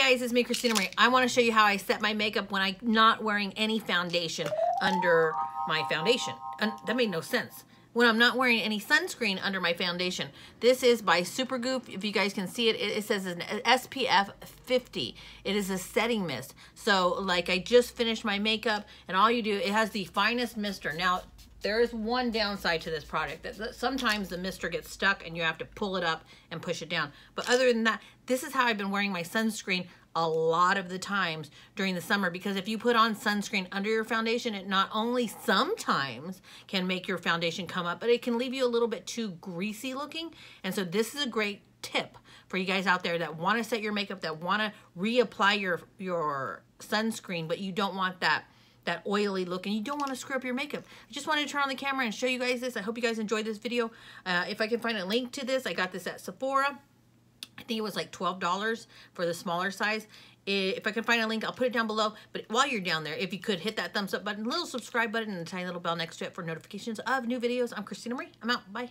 guys, it's me, Christina Marie. I want to show you how I set my makeup when I'm not wearing any foundation under my foundation. And that made no sense. When I'm not wearing any sunscreen under my foundation. This is by Supergoop. If you guys can see it, it says an SPF 50. It is a setting mist. So like I just finished my makeup and all you do, it has the finest mister. Now, there is one downside to this product that sometimes the mister gets stuck and you have to pull it up and push it down. But other than that, this is how I've been wearing my sunscreen a lot of the times during the summer, because if you put on sunscreen under your foundation, it not only sometimes can make your foundation come up, but it can leave you a little bit too greasy looking. And so this is a great tip for you guys out there that want to set your makeup, that want to reapply your sunscreen, but you don't want that oily look and you don't want to screw up your makeup. I just wanted to turn on the camera and show you guys this. I hope you guys enjoyed this video. If I can find a link to this, I got this at Sephora. I think it was like $12 for the smaller size. If I can find a link, I'll put it down below. But while you're down there, if you could hit that thumbs up button, little subscribe button, and a tiny little bell next to it for notifications of new videos. I'm Christina Marie. I'm out. Bye.